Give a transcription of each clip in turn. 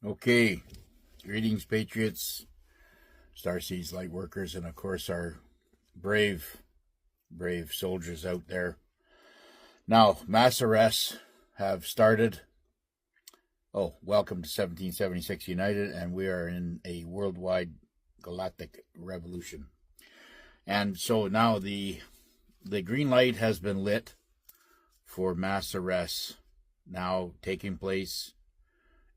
Okay, greetings, patriots, Starseeds light workers, and of course our brave soldiers out there. Now, mass arrests have started. Oh, welcome to 1776 United, and we are in a worldwide galactic revolution. And so now the green light has been lit for mass arrests now taking place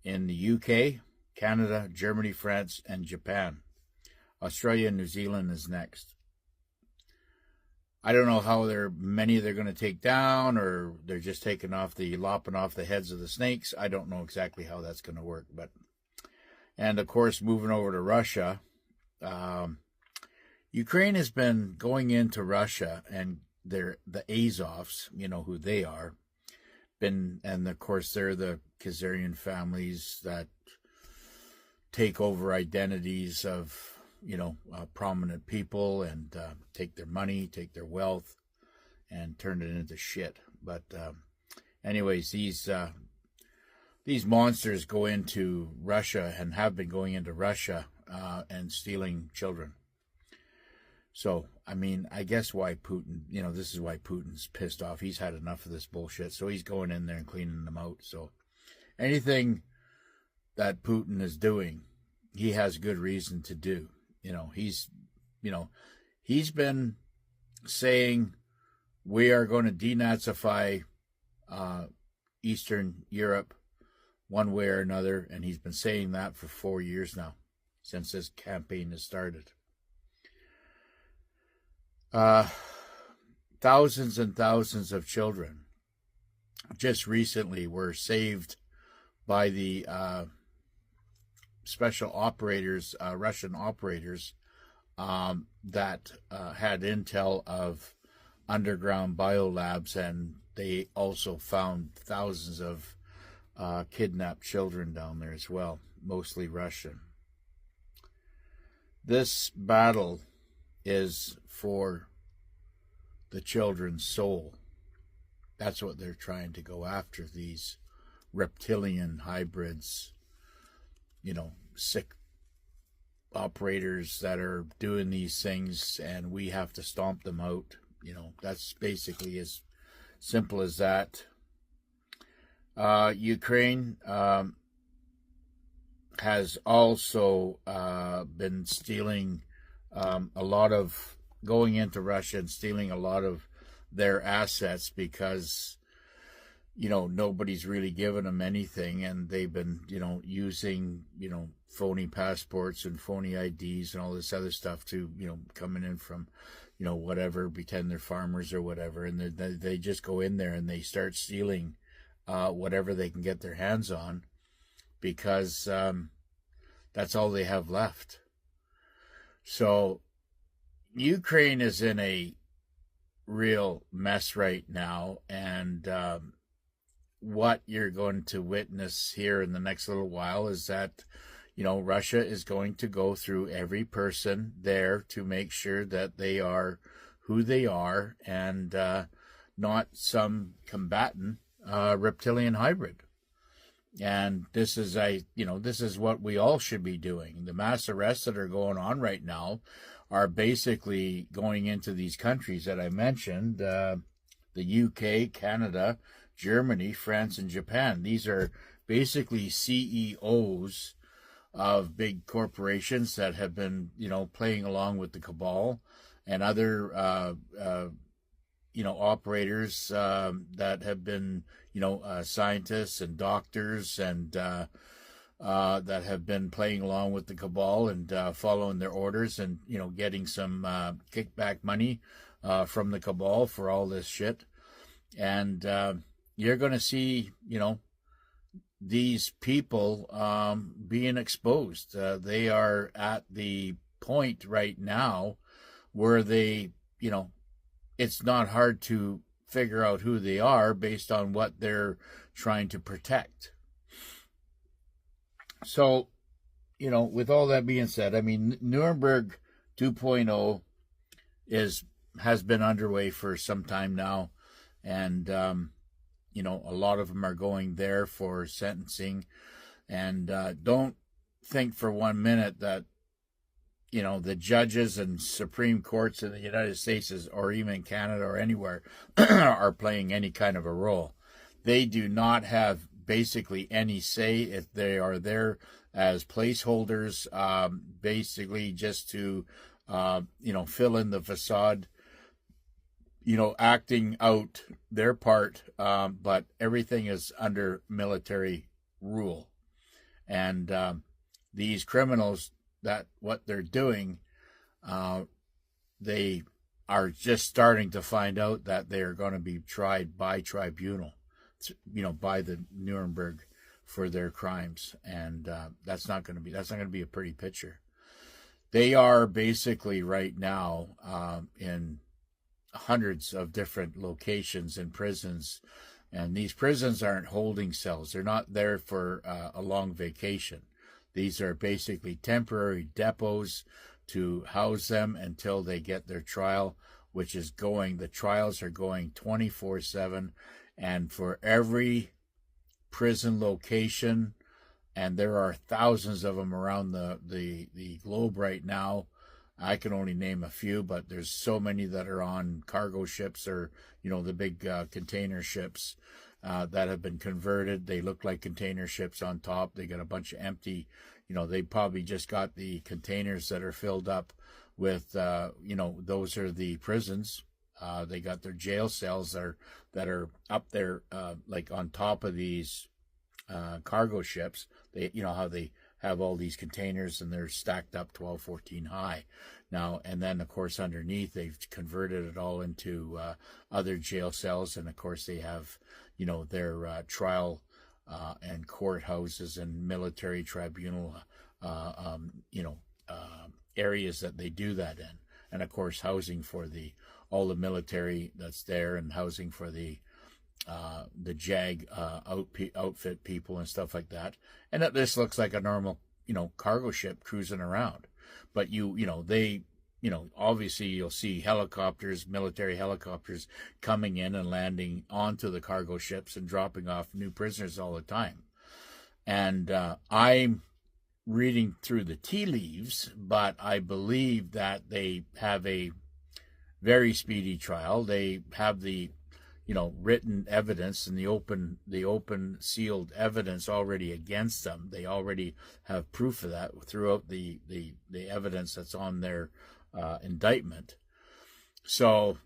in the UK, Canada, Germany, France, and Japan. Australia and New Zealand is next. I don't know how many they're going to take down, or they're just lopping off the heads of the snakes. I don't know exactly how that's going to work. And of course, moving over to Russia, Ukraine has been going into Russia, and the Azovs, you know who they are, and of course they're the Khazarian families that take over identities of prominent people and take their money, take their wealth, and turn it into shit. But anyways, these monsters go into Russia and have been going into Russia and stealing children. So, I mean, I guess why Putin, this is why Putin's pissed off. He's had enough of this bullshit, so he's going in there and cleaning them out. So anything that Putin is doing, he has good reason to do. He's been saying we are going to denazify Eastern Europe one way or another, and he's been saying that for 4 years now, since this campaign has started. Thousands and thousands of children just recently were saved by the special operators, Russian operators, that had intel of underground biolabs, and they also found thousands of kidnapped children down there as well, mostly Russian. This battle is for the children's soul. That's what they're trying to go after, these reptilian hybrids, sick operators that are doing these things, and we have to stomp them out. That's basically as simple as that. Ukraine has also been stealing going into Russia and stealing a lot of their assets because nobody's really given them anything, and they've been using phony passports and phony IDs and all this other stuff to coming in from whatever, pretend they're farmers or whatever, and they just go in there and they start stealing whatever they can get their hands on, because that's all they have left. So Ukraine is in a real mess right now, and what you're going to witness here in the next little while is that Russia is going to go through every person there to make sure that they are who they are, and not some combatant reptilian hybrid. And this is what we all should be doing. The mass arrests that are going on right now are basically going into these countries that I mentioned, the UK, Canada, Germany, France, and Japan. These are basically CEOs of big corporations that have been, playing along with the cabal, and other, operators that have been, scientists and doctors, and that have been playing along with the cabal and following their orders, and getting some kickback money from the cabal for all this shit. And you're going to see these people being exposed. They are at the point right now where they it's not hard to figure out who they are based on what they're trying to protect. So, with all that being said, I mean, Nuremberg 2.0 has been underway for some time now, and a lot of them are going there for sentencing, And don't think for 1 minute that, the judges and Supreme Courts in the United States or even Canada or anywhere are playing any kind of a role. They do not have basically any say. If they are there as placeholders, basically just to, fill in the facade, acting out their part, but everything is under military rule. And these criminals, that what they're doing, they are just starting to find out that they are going to be tried by tribunal, by the Nuremberg for their crimes, and that's not going to be a pretty picture. They are basically right now in hundreds of different locations in prisons, and these prisons aren't holding cells. They're not there for a long vacation. These are basically temporary depots to house them until they get their trial, the trials are going 24/7, and for every prison location, and there are thousands of them around the globe right now. I can only name a few, but there's so many that are on cargo ships or, the big container ships that have been converted. They look like container ships on top. They got a bunch of empty, they probably just got the containers that are filled up with, those are the prisons. They got their jail cells that are up there, like on top of these cargo ships. They, how they have all these containers and they're stacked up 12, 14 high now. And then, of course, underneath, they've converted it all into other jail cells. And, of course, they have, their trial and courthouses and military tribunal, areas that they do that in. And, of course, housing for all the military that's there, and housing for the JAG outfit people and stuff like that. And this looks like a normal, cargo ship cruising around. But they, obviously you'll see helicopters, military helicopters coming in and landing onto the cargo ships and dropping off new prisoners all the time. And I'm reading through the tea leaves, but I believe that they have a very speedy trial. They have the written evidence and the open sealed evidence already against them. They already have proof of that throughout the evidence that's on their indictment. So,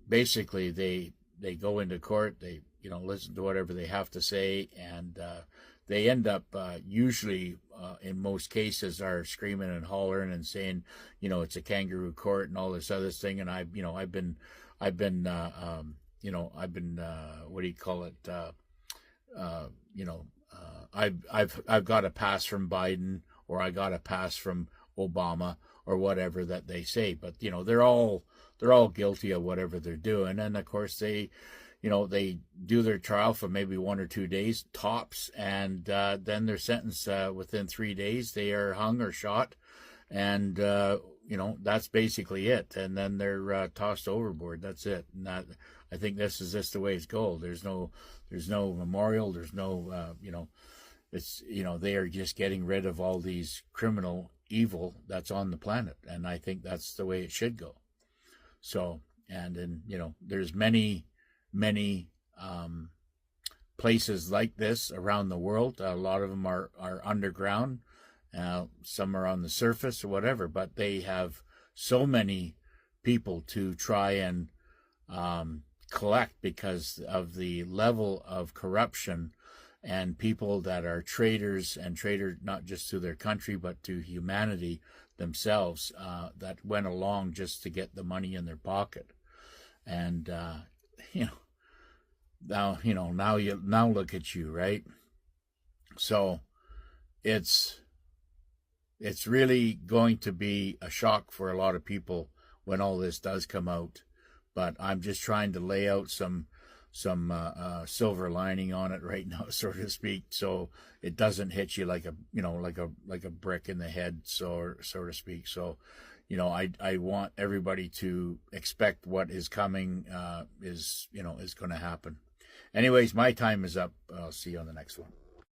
basically they go into court, they, listen to whatever they have to say, and they end up usually, in most cases, are screaming and hollering and saying, it's a kangaroo court and all this other thing. And I've been what do you call it? I've got a pass from Biden, or I got a pass from Obama, or whatever that they say. But they're all guilty of whatever they're doing. And of course they do their trial for maybe 1 or 2 days tops, and then they're sentenced within 3 days. They are hung or shot, and that's basically it. And then they're tossed overboard. That's it. And I think this is just the way it's going. There's no memorial. There's no, it's, they are just getting rid of all these criminal evil that's on the planet. And I think that's the way it should go. So, and then, there's many places like this around the world. A lot of them are underground. Some are on the surface or whatever, but they have so many people to try and collect because of the level of corruption, and people that are traitors not just to their country but to humanity themselves, that went along just to get the money in their pocket. And now look at you, right? So it's really going to be a shock for a lot of people when all this does come out. But I'm just trying to lay out some silver lining on it right now, so to speak, so it doesn't hit you like a brick in the head, so to speak. So, I want everybody to expect what is coming is going to happen. Anyways, my time is up. I'll see you on the next one.